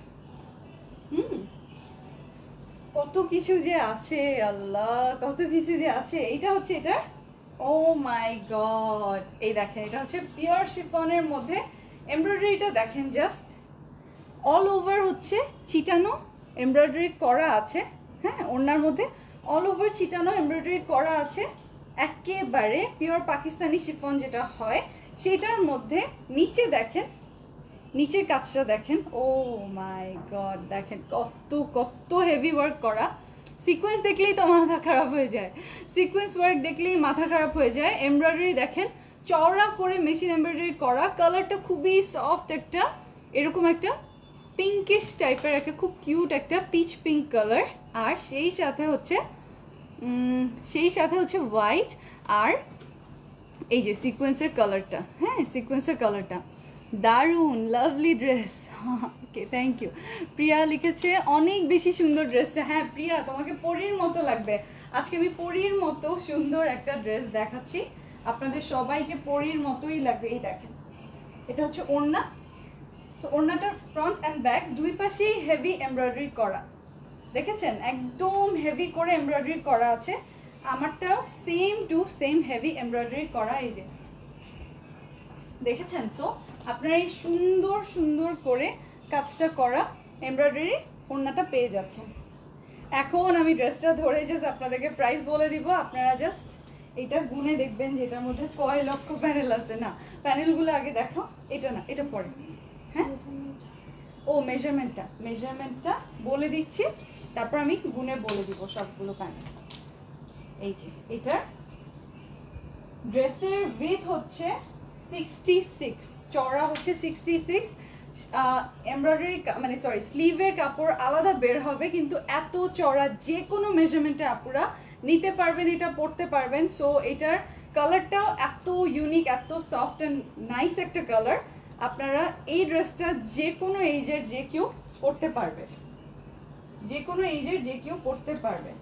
কত কিছু যে আছে, আল্লাহ কত কিছু যে আছে। এইটা হচ্ছে এটা, ও মাই গড, এই দেখেন এটা হচ্ছে পিওর শিফনের মধ্যে এমব্রয়ডারিটা দেখেন, জাস্ট অল ওভার হচ্ছে ছিটানো এমব্রয়ডারি করা আছে। হ্যাঁ, ওড়নার মধ্যে অল ওভার ছিটানো এমব্রয়ডারি করা আছে, একেবারে পিওর পাকিস্তানি শিফন যেটা হয় সেটার মধ্যে। নিচে দেখেন, নিচের কাজটা দেখেন, ও মাই গড, দেখেন কত কত হেভি ওয়ার্ক করা। সিকোয়েন্স দেখলেই তো মাথা খারাপ হয়ে যায়, সিকোয়েন্স ওয়ার্ক দেখলেই মাথা খারাপ হয়ে যায়। এমব্রয়ডারি দেখেন চওড়া করে মেশিন এমব্রয়ডারি করা, কালারটা খুবই সফট, একটা এরকম একটা পিঙ্কিশ টাইপের একটা খুব কিউট একটা পিচ পিঙ্ক কালার। আর সেই সাথে হচ্ছে হোয়াইট আর এই যে সিকোয়েন্সের কালারটা। হ্যাঁ, সিকোয়েন্সের কালারটা দারুণ, lovely dress. Okay, thank you. Priya লিখেছে অনেক বেশি সুন্দর ড্রেসটা। হ্যাঁ প্রিয়া, তোমাকে পরীর মতো লাগবে। আজকে আমি পরীর মতো সুন্দর একটা ড্রেস দেখাচ্ছি, আপনাদের সবাইকে পরীর মতোই লাগবে। এই দেখেন, এটা হচ্ছে ওড়না। সো ওড়নাটার ফ্রন্ট অ্যান্ড ব্যাক দুই পাশেই হেভি এমব্রয়ডারি করা, দেখেছেন একদম হেভি করে এমব্রয়ডারি করা আছে। আমারটাও same to same heavy embroidery করা, এই যে দেখেছেন। সো আপনারা এই সুন্দর সুন্দর করে কাজটা করা এমব্রয়ডারি ওড়নাটা পেয়ে যাচ্ছেন। এখন আমি ড্রেসটা ধরে জাস্ট আপনাদেরকে প্রাইস বলে দিব, আপনারা জাস্ট এটা গুনে দেখবেন যে এটার মধ্যে কয় লক্ষ প্যানেল আছে। না, প্যানেলগুলো আগে দেখো, এটা না, এটা পরে। হ্যাঁ, ও মেজারমেন্টটা বলে দিচ্ছি, তারপর আমি গুনে বলে দিব সবগুলো প্যানেল। এই যে এটার ড্রেসের উইথ হচ্ছে 66, চওড়া হচ্ছে 66, এমব্রয়ডারি মানে সরি স্লিভের কাপড় আলাদা বের হবে, কিন্তু এত চওড়া যে কোনো মেজারমেন্টে আপুরা নিতে পারবেন, এটা পরতে পারবেন। সো এটার কালারটাও এত ইউনিক, এত সফট অ্যান্ড নাইস একটা কালার। আপনারা এই ড্রেসটা যে কোনো এইজের যে কেউ পরতে পারবে, যে কোনো এইজের যে কেউ পরতে পারবে।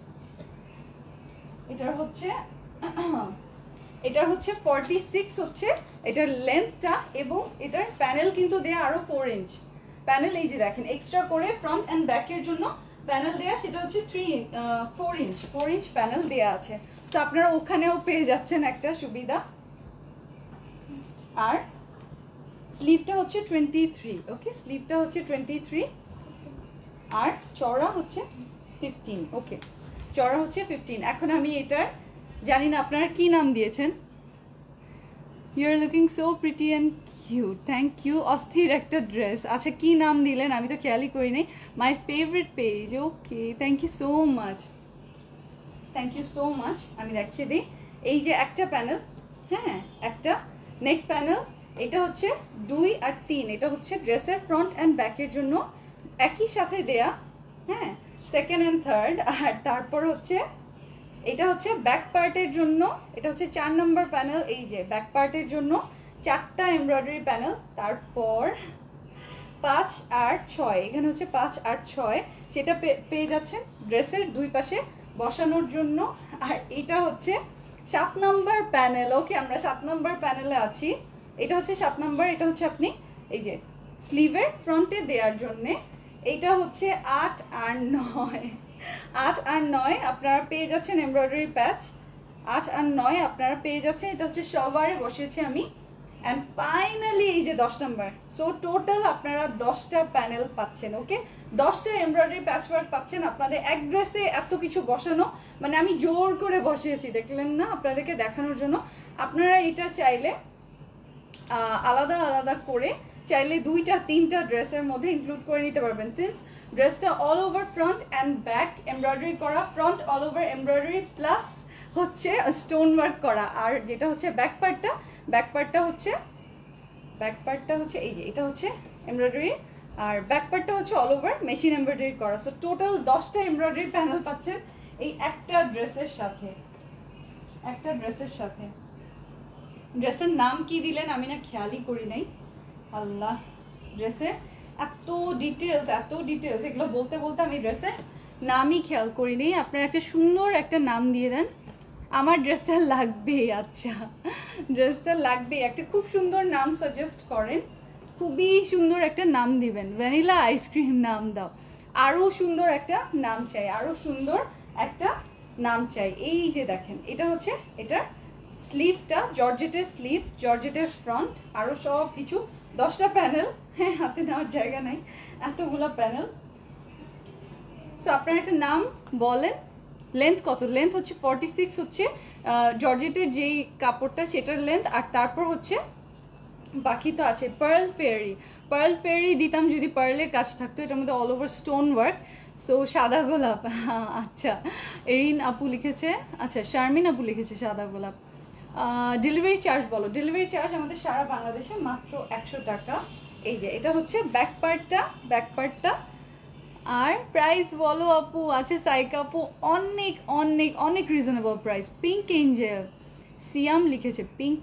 এটার হচ্ছে 46 হচ্ছে এটার লেন্থটা, এবং এটার প্যানেল কিন্তু দেয়া আরো 4 ইঞ্চ প্যানেল। এই যে দেখেন এক্সট্রা করে ফ্রন্ট অ্যান্ড ব্যাকের জন্য প্যানেল দেয়া, সেটা হচ্ছে 4 ইঞ্চ প্যানেল দেয়া আছে। তো আপনারা ওখানেও পেয়ে যাচ্ছেন একটা সুবিধা। আর স্লিভটা হচ্ছে 23, ওকে, স্লিভটা হচ্ছে 23 আর চওড়া হচ্ছে 15। ওকে, চওড়া হচ্ছে 15। এখন আমি এটার জানি না আপনারা কি নাম দিয়েছেন। You are looking so pretty and cute, thank you. অস্থির একটা ড্রেস, আচ্ছা কি নাম দিলেন আমি তো খেয়ালই করি নাই। My favourite page, okay, thank you so much, thank you so much. আমি দেখিয়ে দিই, এই যে একটা প্যানেল, হ্যাঁ একটা নেক প্যানেল, এটা হচ্ছে 2 আর 3, এটা হচ্ছে ড্রেসের ফ্রন্ট অ্যান্ড ব্যাকের জন্য একই সাথে দেয়া। হ্যাঁ, সেকেন্ড অ্যান্ড থার্ড। আর তারপর হচ্ছে এটা হচ্ছে ব্যাক পার্টের জন্য, এটা হচ্ছে 4 নম্বর প্যানেল। এই যে ব্যাক পার্টের জন্য 4টা এমব্রয়ডারি প্যানেল। তারপর 5 আর 6, এখানে হচ্ছে 5 আর 6, সেটা পেয়ে যাচ্ছেন ড্রেসের দুই পাশে বসানোর জন্য। আর এটা হচ্ছে 7 নম্বর প্যানেল, ওকে, আমরা 7 নম্বর প্যানেলে আছি। এটা হচ্ছে 7 নম্বর, এটা হচ্ছে আপনি এই যে স্লিভের ফ্রন্টে দেওয়ার জন্যে। এইটা হচ্ছে 8 আর 9, 8 আর 9 আপনারা পেয়ে যাচ্ছেন এমব্রয়ডারি প্যাচ। 8 আর 9 আপনারা পেয়ে যাচ্ছেন, এটা হচ্ছে সালোয়ারে বসিয়েছি আমি। অ্যান্ড ফাইনালি এই যে 10 নম্বর। সো টোটাল আপনারা 10টা প্যানেল পাচ্ছেন, ওকে, 10টা এমব্রয়ডারি প্যাচ ওয়ার্ক পাচ্ছেন। আপনাদের এক ড্রেসে এত কিছু বসানো, মানে আমি জোর করে বসিয়েছি, দেখলেন না, আপনাদেরকে দেখানোর জন্য। আপনারা এটা চাইলে আলাদা আলাদা করে চাইলে 2টা 3টা ড্রেসের মধ্যে ইনক্লুড করে নিতে পারবেন। সিন্স ড্রেসটা all over front and back embroidery করা, front all over embroidery plus হচ্ছে স্টোন ওয়ার্ক করা। আর যেটা হচ্ছে ব্যাক পার্টটা হচ্ছে এই যে এটা হচ্ছে এমব্রয়ডারি, আর ব্যাক পার্টটা হচ্ছে অল ওভার মেশিন এমব্রয়ডারি করা। সো টোটাল 10টা এমব্রয়ডারি প্যানেল পাচ্ছেন এই একটা ড্রেসের সাথে। ড্রেসের নাম কি দিলেন আমি না খেয়ালই করি নাই, আল্লাহ। ড্রেসের এত ডিটেলস এগুলো বলতে বলতে আমি ড্রেসের নামই খেয়াল করিনি। আপনারা একটা সুন্দর একটা নাম দিয়ে দেন, আমার ড্রেসটা লাগবেই। আচ্ছা, ড্রেসটা লাগবেই, একটা খুব সুন্দর নাম সাজেস্ট করেন, খুবই সুন্দর একটা নাম দিবেন। ভ্যানিলা আইসক্রিম নাম দাও, আরও সুন্দর একটা নাম চাই, আরও সুন্দর একটা নাম চাই। এই যে দেখেন, এটা হচ্ছে এটার স্লিভটা, জর্জেটের স্লিভ, জর্জেটের ফ্রন্ট, আরও সব কিছু 10টা প্যানেল। হ্যাঁ, হাতে নেওয়ার জায়গা নাই, এতগুলো প্যানেল। সো আপনারা একটা নাম বলেন। লেন্থ কত? লেন্থ হচ্ছে 46 হচ্ছে জর্জেটের যেই কাপড়টা সেটার লেন্থ, আর তারপর হচ্ছে বাকি তো আছে পার্ল ফেয়ারি দিতাম যদি পার্লের কাজ থাকতো। এটার মধ্যে all over stone work. So সাদা গোলাপ, আচ্ছা এরিন আপু লিখেছে, আচ্ছা শারমিন আপু লিখেছে সাদা গোলাপ। ডেলিভারি চার্জ বলো। ডেলিভারি চার্জ আমাদের সারা বাংলাদেশে মাত্র 100 টাকা। এই যে এটা হচ্ছে ব্যাক পার্টটা। আর প্রাইস বলো আপু। আছে সাইকা আপু, অনেক অনেক অনেক রিজনেবল প্রাইস। পিঙ্ক এঞ্জেল সিয়াম লিখেছে পিঙ্ক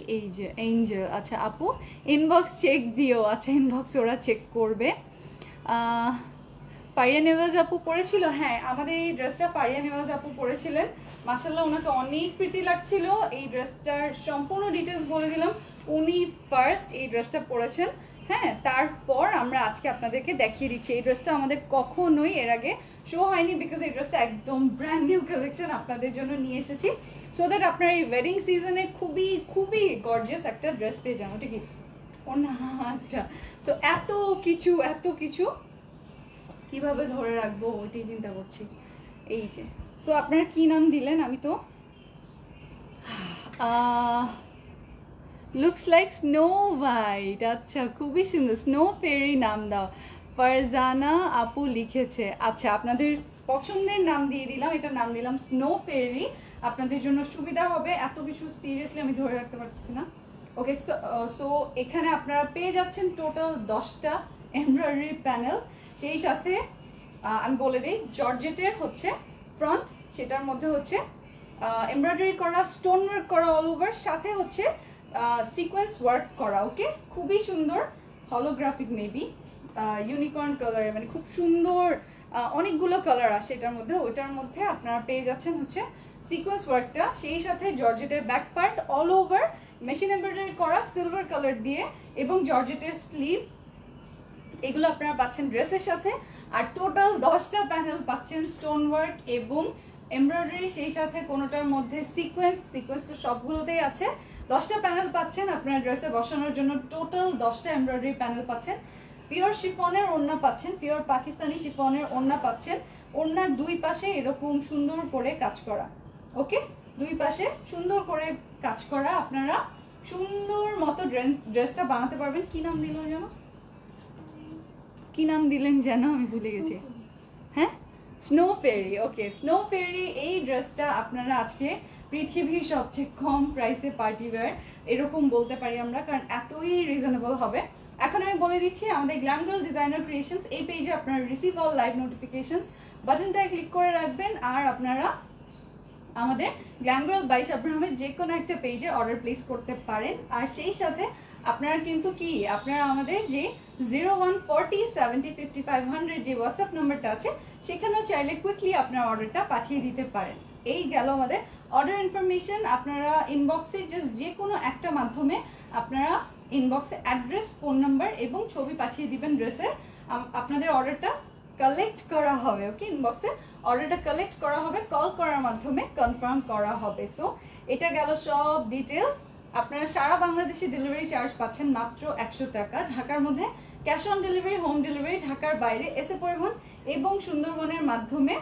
এঞ্জেল। আচ্ছা আপু ইনবক্স চেক দিও। আচ্ছা ইনবক্স ওরা চেক করবে। ফারিয়া নেওয়াজ আপু পরেছিল, হ্যাঁ আমাদের এই ড্রেসটা ফারিয়া নেওয়াজ আপু পরেছিলেন। মাশাআল্লাহ ওনাকে অনেক প্রিটি লাগছিল। এই ড্রেসটার সম্পূর্ণ ডিটেলস বলে দিলাম। উনি ফার্স্ট এই ড্রেসটা পরেছেন, হ্যাঁ তারপর আমরা আজকে আপনাদেরকে দেখিয়ে দিচ্ছি। এই ড্রেসটা আমাদের কখনোই এর আগে শো হয়নি, বিকজ এই ড্রেসটা একদম ব্র্যান্ড নিউ কালেকশন আপনাদের জন্য নিয়ে এসেছি, সো দ্যাট আপনার এই ওয়েডিং সিজনে খুবই খুবই গর্জিয়াস একটা ড্রেস পেয়ে যান। ওটা কি ও না, আচ্ছা। সো এত কিছু কিভাবে ধরে রাখবো ওইটাই চিন্তা করছি। এই যে সো আপনারা কি নাম দিলেন? আমি তো লুকস লাইক স্নো হোয়াইট। আচ্ছা খুবই সুন্দর, স্নো ফেরি নাম দাও। ফারজানা আপু লিখেছে। আচ্ছা আপনাদের পছন্দের নাম দিয়ে দিলাম, এটা নাম দিলাম স্নো ফেরি, আপনাদের জন্য সুবিধা হবে। এত কিছু সিরিয়াসলি আমি ধরে রাখতে পারছি না। ওকে, সো এখানে আপনারা পেয়ে যাচ্ছেন টোটাল 10টা এমব্রয়ডারি প্যানেল। সেই সাথে আমি বলে দিই, জর্জেটের হচ্ছে ফ্রন্ট, সেটার মধ্যে হচ্ছে এমব্রয়ডারি করা, স্টোন ওয়ার্ক করা অল ওভার, সাথে হচ্ছে সিকোয়েন্স ওয়ার্ক করা। ওকে, খুবই সুন্দর, হলোগ্রাফিক মেবি ইউনিকর্ন কালারের, মানে খুব সুন্দর অনেকগুলো কালার আসে এটার মধ্যে। ওইটার মধ্যে আপনারা পেয়ে যাচ্ছেন হচ্ছে সিকোয়েন্স ওয়ার্কটা, সেই সাথে জর্জেটের back part all over machine embroidery করা সিলভার কালার দিয়ে, এবং জর্জেটের স্লিভ, এগুলো আপনারা পাচ্ছেন ড্রেসের সাথে। আর টোটাল 10টা প্যানেল পাচ্ছেন স্টোন ওয়ার্ক এবং এমব্রয়ডারি, সেই সাথে কোনোটার মধ্যে সিকোয়েন্স তো সবগুলোতেই আছে। 10টা প্যানেল পাচ্ছেন আপনার ড্রেসে বসানোর জন্য। টোটাল 10টা এমব্রয়ডারি প্যানেল পাচ্ছেন। পিওর শিফনের ওড়না পাচ্ছেন, পিওর পাকিস্তানি শিফনের ওড়না পাচ্ছেন। ওড়নার দুই পাশে এরকম সুন্দর করে কাজ করা। ওকে, দুই পাশে সুন্দর করে কাজ করা। আপনারা সুন্দর মতো ড্রেসটা বানাতে পারবেন। কি নাম দিল যেন, কি নাম দিলেন যেন আমি ভুলে গেছি। হ্যাঁ, স্নো ফেরি। ওকে, স্নো ফেরি এই ড্রেসটা আপনারা আজকে পৃথিবীর সবচেয়ে কম প্রাইসে পার্টি ওয়্যার এরকম বলতে পারি আমরা, কারণ এতই রিজনেবল হবে। এখন আমি বলে দিচ্ছি আমাদের গ্ল্যাম গার্ল ডিজাইনার ক্রিয়েশনস এই পেজে আপনারা রিসিভ অল লাইভ নোটিফিকেশনস বাটনটায় ক্লিক করে রাখবেন, আর আপনারা আমাদের glam girl by Shabnoor Ahmed যে কোনো একটা পেজে অর্ডার প্লেস করতে পারেন। আর সেই সাথে আপনারা কিন্তু কি আপনারা আমাদের যে 0140705500 যে হোয়াটসঅ্যাপ নাম্বারটা আছে সেখানেও চাইলে কুইকলি আপনার অর্ডারটা পাঠিয়ে দিতে পারেন। এই গেল আমাদের অর্ডার ইনফরমেশন। আপনারা ইনবক্সে জাস্ট যে কোনো একটা মাধ্যমে আপনারা ইনবক্সে অ্যাড্রেস, ফোন নাম্বার এবং ছবি পাঠিয়ে দিবেন ড্রেসের। আপনাদের অর্ডারটা কালেক্ট করা হবে। ওকে, ইনবক্সে অর্ডারটা কালেক্ট করা হবে, কল করার মাধ্যমে কনফার্ম করা হবে। সো এটা গেল সব ডিটেলস। আপনারা সারা বাংলাদেশে ডেলিভারি চার্জ পাচ্ছেন মাত্র 100 টাকা। ঢাকার মধ্যে cash on delivery, home delivery, ঢাকার বাইরে এসে পরিবহন এবং সুন্দরবনের মাধ্যমে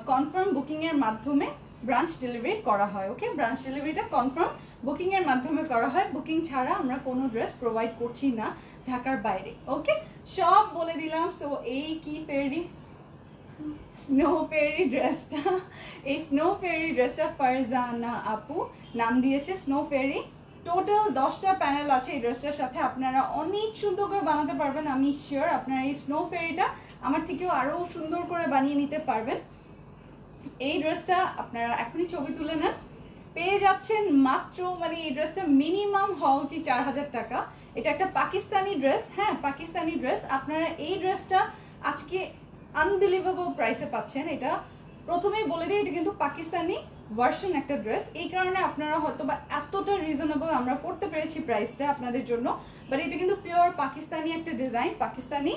কনফার্ম বুকিংয়ের মাধ্যমে ব্রাঞ্চ ডেলিভারি করা হয়। ওকে, ব্রাঞ্চ ডেলিভারিটা কনফার্ম বুকিংয়ের মাধ্যমে করা হয়। বুকিং ছাড়া আমরা কোনো ড্রেস প্রোভাইড করছি না ঢাকার বাইরে। ওকে, সব বলে দিলাম। সো এই কি ফেরি, স্নো ফেরি ড্রেসটা, এই স্নো ফেরি ড্রেসটা ফারজানা আপু নাম দিয়েছে স্নো ফেরি। টোটাল 10টা প্যানেল আছে এই ড্রেসটার সাথে। আপনারা অনেক সুন্দর করে বানাতে পারবেন, আমি শিওর আপনারা এই স্নো ফেরিটা আমার থেকেও আরও সুন্দর করে বানিয়ে নিতে পারবেন। এই ড্রেসটা আপনারা এখনই ছবি তুলে নেন, পেয়ে যাচ্ছেন মাত্র, মানে এই ড্রেসটা মিনিমাম হওয়া উচিত 4000 টাকা। এটা একটা পাকিস্তানি ড্রেস, হ্যাঁ পাকিস্তানি ড্রেস। আপনারা এই ড্রেসটা আজকে আনবিলিভেবল প্রাইসে পাচ্ছেন। এটা প্রথমেই বলে দিই, এটা কিন্তু পাকিস্তানি ভার্সন একটা ড্রেস, এই কারণে আপনারা হয়তো বা এতটা রিজনেবল আমরা করতে পেরেছি প্রাইসটা আপনাদের জন্য। বাট এটা কিন্তু পিওর পাকিস্তানি একটা ডিজাইন, পাকিস্তানি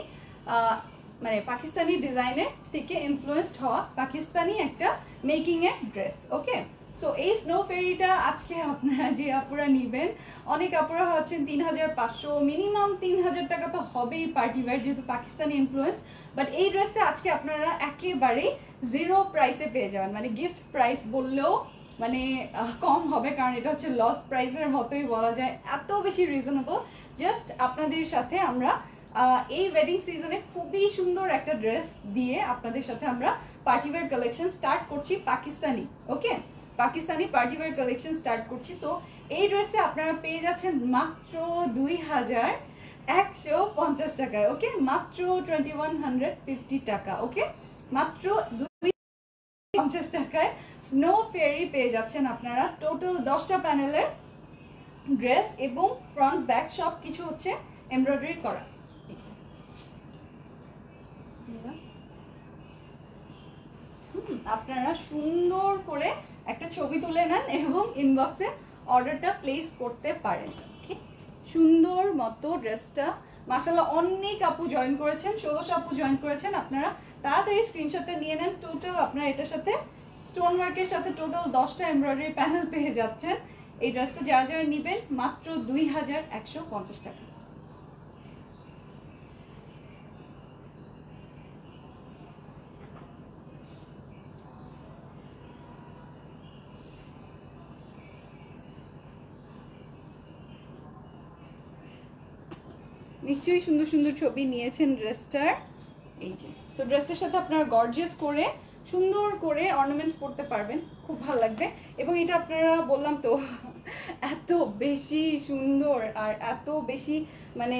মানে পাকিস্তানি ডিজাইনের থেকে ইনফ্লুয়েসড হওয়া পাকিস্তানি একটা মেকিংয়ের ড্রেস। ওকে, সো এই স্নো ফেরিটা আজকে আপনারা যে আপুরা নেবেন, অনেক আপুরা ভাবছেন 3500, মিনিমাম 3000 টাকা তো হবেই পার্টি ওয়্যার, যেহেতু পাকিস্তানি ইনফ্লুয়েন্স। বাট এই ড্রেসটা আজকে আপনারা একেবারেই জিরো প্রাইসে পেয়ে যাবেন, মানে গিফট প্রাইস বললেও মানে কম হবে, কারণ এটা হচ্ছে লস প্রাইসের মতোই বলা যায়, এত বেশি রিজনেবল। জাস্ট আপনাদের সাথে আমরা এই ওয়েডিং সিজনে খুবই সুন্দর একটা ড্রেস দিয়ে আপনাদের সাথে আমরা পার্টিওয়্যার কালেকশন স্টার্ট করছি পাকিস্তানি। ওকে, পাকিস্তানি পার্টিওয়্যার কালেকশন স্টার্ট করছি। সো এই ড্রেসে আপনারা পেয়ে যাচ্ছেন মাত্র 2150 টাকায়। ওকে, মাত্র 2150 টাকা। ওকে, মাত্র 250 টাকায় স্নো ফেরি পেয়ে যাচ্ছেন আপনারা। টোটাল 10টা প্যানেলের ড্রেস এবং ফ্রন্ট ব্যাক সব কিছু হচ্ছে এমব্রয়ডারি করা। আপনারা সুন্দর করে একটা ছবি তুলে নেন এবং ইনবক্সে অর্ডারটা প্লেস করতে পারেন। সুন্দর মতো ড্রেসটা মাশাআল্লাহ অনেক আপু জয়েন করেছেন, 1600 আপু জয়েন করেছেন। আপনারা তাড়াতাড়ি স্ক্রিনশটটা নিয়ে নেন। টোটাল আপনারা এটার সাথে স্টোন ওয়ার্কের সাথে টোটাল 10টা এমব্রয়ডারি প্যানেল পেয়ে যাচ্ছেন। এই ড্রেসটা যারা যারা নেবেন মাত্র 2150 টাকা। নিশ্চয়ই সুন্দর সুন্দর ছবি নিয়েছেন ড্রেসটার। এই যে, সো ড্রেসটার সাথে আপনারা গর্জিয়াস করে সুন্দর করে অর্নামেন্টস পরতে পারবেন, খুব ভালো লাগবে। এবং এটা আপনারা বললাম তো এত বেশি সুন্দর আর এত বেশি মানে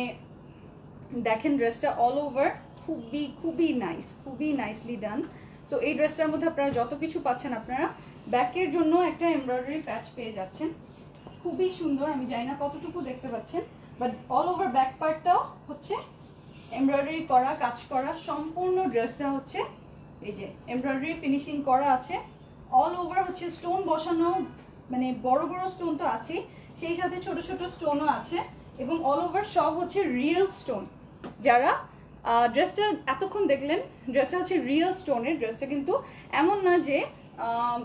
দেখেন ড্রেসটা অল ওভার খুবই খুবই নাইস, খুবই নাইসলি ডান। সো এই ড্রেসটার মধ্যে আপনারা যত কিছু পাচ্ছেন, আপনারা ব্যাকের জন্য একটা এমব্রয়ডারি প্যাচ পেয়ে যাচ্ছেন, খুবই সুন্দর। আমি জানি না কতটুকু দেখতে পাচ্ছেন, বাট অল ওভার ব্যাক পার্টটাও হচ্ছে এমব্রয়ডারি করা, কাজ করা। সম্পূর্ণ ড্রেসটা হচ্ছে এই যে এমব্রয়ডারি ফিনিশিং করা আছে। অল ওভার হচ্ছে স্টোন বসানো, মানে বড় বড় স্টোন তো আছে, সেই সাথে ছোট ছোট স্টোনও আছে। এবং অল ওভার সব হচ্ছে রিয়েল স্টোন। যারা ড্রেসটা এতক্ষণ দেখলেন, ড্রেসটা হচ্ছে রিয়েল স্টোনের। ড্রেসটা কিন্তু এমন না যে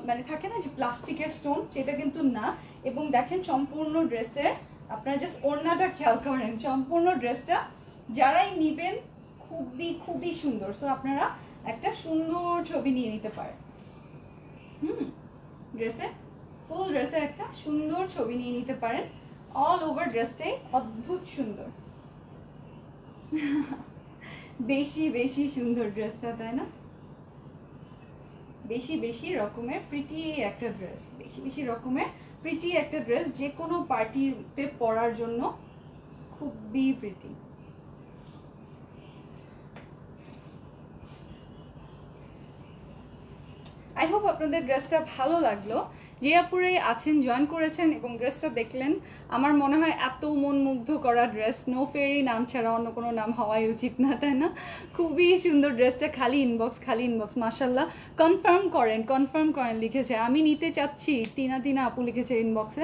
মানে থাকে না যে প্লাস্টিকের স্টোন, সেটা কিন্তু না। এবং দেখেন সম্পূর্ণ ড্রেসের আপনারা জাস্ট ওড়নাটা খেয়াল করেন, সম্পূর্ণ ড্রেসটা যারাই নেবেন খুবই খুবই সুন্দর। সো আপনারা একটা সুন্দর ছবি নিয়ে নিতে পারেন। ড্রেসের ফুল ড্রেসের একটা সুন্দর ছবি নিয়ে নিতে পারেন। অল ওভার ড্রেসটাই অদ্ভুত সুন্দর, বেশি বেশি সুন্দর ড্রেসটা, তাই না? বেশি বেশি রকমের প্রিটি একটা ড্রেস, বেশি বেশি রকমের প্রিটি একটা ড্রেস, যে কোনো পার্টিতে পরার জন্য খুবই প্রিটি। আই হোপ আপনাদের ড্রেসটা ভালো লাগলো। যে আপুরে আছেন জয়েন করেছেন এবং ড্রেসটা দেখলেন, আমার মনে হয় এত মন মুগ্ধ করা ড্রেস নো ফেরি নাম ছাড়া অন্য কোনো নাম হওয়াই উচিত না, তাই না? খুবই সুন্দর ড্রেসটা। খালি ইনবক্স, খালি ইনবক্স। মাশাল্লাহ, কনফার্ম করেন লিখেছে আমি নিতে চাচ্ছি। তিনা আপু লিখেছে ইনবক্সে।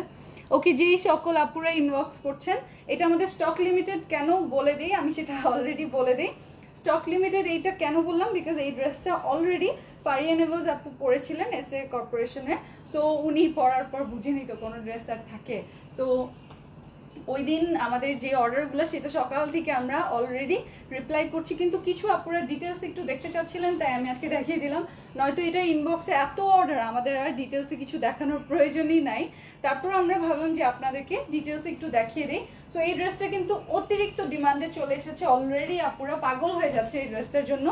ওকে, যেই সকল আপুরা ইনবক্স করছেন, এটা আমাদের স্টক লিমিটেড কেন বলে দিই, আমি সেটা অলরেডি বলে দিই। স্টক লিমিটেড এইটা কেন বললাম, বিকজ এই ড্রেসটা অলরেডি ফারিয়া নেভোজ আপু পরেছিলেন এসএ কর্পোরেশনের। সো উনি পরার পর বুঝে নিত কোনো ড্রেস আর থাকে। সো ওই দিন আমাদের যে অর্ডারগুলো, সেটা সকাল থেকে আমরা অলরেডি রিপ্লাই করছি, কিন্তু কিছু আপনারা ডিটেলস একটু দেখতে চাচ্ছিলেন, তাই আমি আজকে দেখিয়ে দিলাম। নয়তো এটার ইনবক্সে এত অর্ডার, আমাদের আর ডিটেলসে কিছু দেখানোর প্রয়োজনই নাই। তারপর আমরা ভাবলাম যে আপনাদেরকে ডিটেলসে একটু দেখিয়ে দিই। সো এই ড্রেসটা কিন্তু অতিরিক্ত ডিমান্ডে চলে এসেছে অলরেডি, আপুরা পাগল হয়ে যাচ্ছে এই ড্রেসটার জন্য।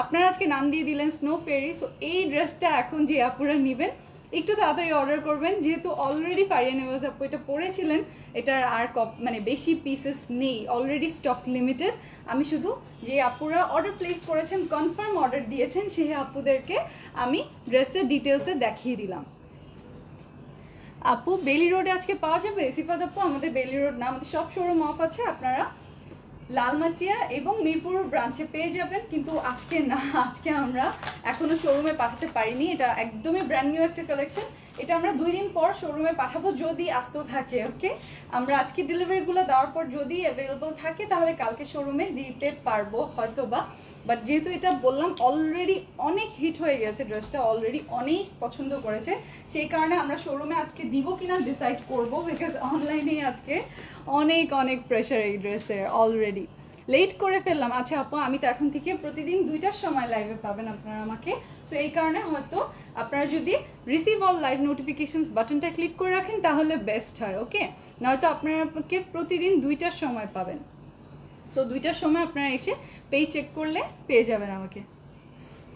আপনারা আজকে নাম দিয়ে দিলেন স্নো ফেরি। সো এই ড্রেসটা এখন যে আপুরা নেবেন একটু তাড়াতাড়ি অর্ডার করবেন, যেহেতু অলরেডি ফারিয়া নেভোজ আপু এটা পড়েছিলেন, এটার আর মানে বেশি পিসেস নেই, অলরেডি স্টক লিমিটেড। আমি শুধু যে আপুরা অর্ডার প্লেস করেছেন, কনফার্ম অর্ডার দিয়েছেন, সেই আপুদেরকে আমি ড্রেসটার ডিটেলসে দেখিয়ে দিলাম। আপু বেলি রোডে আজকে পাওয়া যাবে? সিফাত আপু আমাদের বেলি রোড না, আমাদের সব শোরুম অফ আছে, আপনারা লালমাটিয়া এবং মিরপুর ব্রাঞ্চে পেয়ে যাবেন, কিন্তু আজকে না, আজকে আমরা এখনো শোরুমে পাঠাতে পারিনি। এটা একদমই ব্র্যান্ড নিউ একটা কালেকশন, এটা আমরা 2 দিন পর শোরুমে পাঠাবো যদি আসতেও থাকে। ওকে, আমরা আজকে ডেলিভারিগুলো দেওয়ার পর যদি অ্যাভেলেবল থাকে তাহলে কালকে শোরুমে দিতে পারবো হয়তো বা। বাট যেহেতু এটা বললাম অলরেডি অনেক হিট হয়ে গেছে, ড্রেসটা অলরেডি অনেক পছন্দ করেছে, সেই কারণে আমরা শোরুমে আজকে দিব কিনা ডিসাইড করবো, বিকজ অনলাইনে আজকে অনেক অনেক প্রেশার এই ড্রেসের, অলরেডি লেট করে ফেললাম। আচ্ছা আপু, আমি তো এখন থেকে প্রতিদিন 2টার সময় লাইভে পাবেন আপনারা আমাকে, সো এই কারণে হয়তো আপনারা যদি রিসিভ অল লাইভ নোটিফিকেশনস বাটনটা ক্লিক করে রাখেন তাহলে বেস্ট হয়। ওকে, নয়তো আপনারাকে প্রতিদিন 2টার সময় পাবেন, সো 2টার সময় আপনারা এসে পেজ চেক করলে পেয়ে যাবেন আমাকে।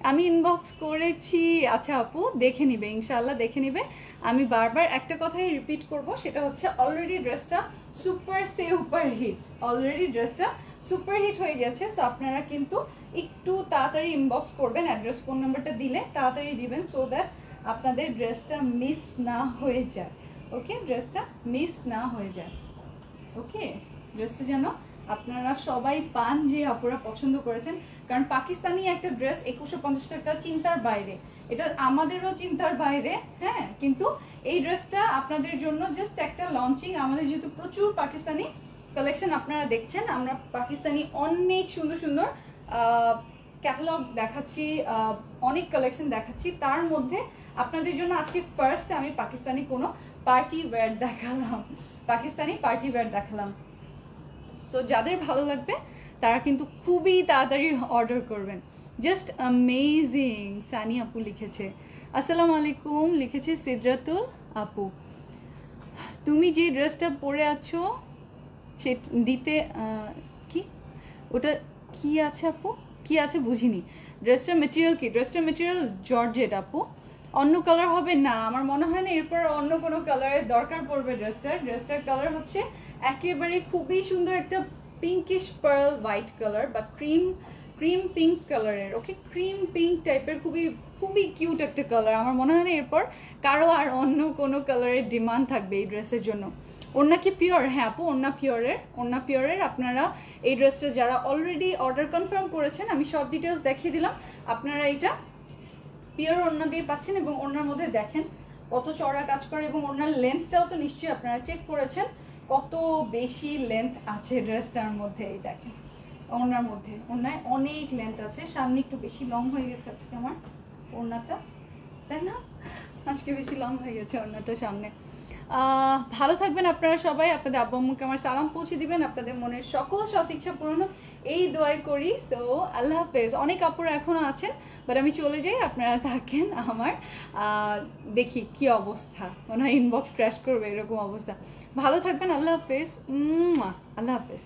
আমি ইনবক্স করেছি। আচ্ছা আপু, দেখে নিবে, ইনশাআল্লাহ দেখে নিবে। আমি বারবার একটা কথাই রিপিট করব, সেটা হচ্ছে অলরেডি ড্রেসটা সুপার হিট, অলরেডি ড্রেসটা সুপার হিট হয়ে গেছে। সো আপনারা কিন্তু একটু তাড়াতাড়ি ইনবক্স করবেন, অ্যাড্রেস ফোন নাম্বারটা দিলে তাড়াতাড়ি দিবেন, সো দ্যাট আপনাদের ড্রেসটা মিস না হয়ে যায়। ওকে, ড্রেসটা মিস না হয়ে যায়। ওকে, ড্রেসটা যেন আপনারা সবাই পান যে আপনারা পছন্দ করেছেন, কারণ পাকিস্তানি একটা ড্রেস 2150 টাকা চিন্তার বাইরে, এটা আমাদেরও চিন্তার বাইরে। হ্যাঁ, কিন্তু এই ড্রেসটা আপনাদের জন্য জাস্ট একটা লঞ্চিং। আমাদের যেহেতু প্রচুর পাকিস্তানি কালেকশন আপনারা দেখছেন, আমরা পাকিস্তানি অনেক সুন্দর সুন্দর ক্যাটালগ দেখাচ্ছি, অনেক কালেকশন দেখাচ্ছি, তার মধ্যে আপনাদের জন্য আজকে ফার্স্ট আমি পাকিস্তানি কোনো পার্টি ওয়্যার দেখালাম, পাকিস্তানি পার্টি ওয়্যার দেখালাম। সো যাদের ভালো লাগবে তারা কিন্তু খুবই তাড়াতাড়ি অর্ডার করবেন। Just amazing. সানি আপু লিখেছে, আসসালামু আলাইকুম, লিখেছে সিদরাতুল আপু, তুমি যে ড্রেসটা পরে আছো সে দিতে কি ওটা কি আছে আপু, কি আছে বুঝিনি। ড্রেসটার মেটেরিয়াল কি? ড্রেসটার মেটেরিয়াল জর্জেট আপু। অন্য কালার হবে না, আমার মনে হয় না এরপর অন্য কোনো কালারের দরকার পড়বে। ড্রেসটার কালার হচ্ছে একেবারে খুবই সুন্দর একটা পিঙ্কিশ পার্ল হোয়াইট কালার বা ক্রিম পিঙ্ক কালারের। ওকে, ক্রিম পিঙ্ক টাইপের খুবই খুবই কিউট একটা কালার। আমার মনে হয় না এরপর কারো আর অন্য কোনো কালারের ডিমান্ড থাকবে এই ড্রেসের জন্য। ওড়না কি পিওর? হ্যাঁ আপু, ওড়না পিওরের। আপনারা এই ড্রেসটা যারা অলরেডি অর্ডার কনফার্ম করেছেন, আমি সব ডিটেলস দেখিয়ে দিলাম, আপনারা এটা পিওর ওড়না দিয়ে পাচ্ছেন। এবং ওড়নার মধ্যে দেখেন কত চড়া কাজ করে, এবং ওড়নার লেন্থটাও তো নিশ্চয়ই আপনারা চেক করেছেন কত বেশি লেন্থ আছে ড্রেসটার মধ্যে। এই দেখেন ওড়নার মধ্যে, ওড়নায় অনেক লেন্থ আছে, সামনে একটু বেশি লং হয়ে গেছে আজকে আমার ওড়নাটা, তাই না? আজকে বেশি লং হয়ে গেছে ওড়নাটা সামনে। ভালো থাকবেন আপনারা সবাই, আপনাদের আব্বু আম্মুকে আমার সালাম পৌঁছে দিবেন, আপনাদের মনের সকল সৎ ইচ্ছা পূরণ এই দোয়াই করি। সো আল্লাহ হাফেজ। অনেক আপুরা এখনও আছেন, বাট আমি চলে যাই, আপনারা থাকেন। আমার দেখি কি অবস্থা, মনে হয় ইনবক্স ক্র্যাশ করবে এরকম অবস্থা। ভালো থাকবেন, আল্লাহ হাফেজ, আল্লাহ হাফেজ।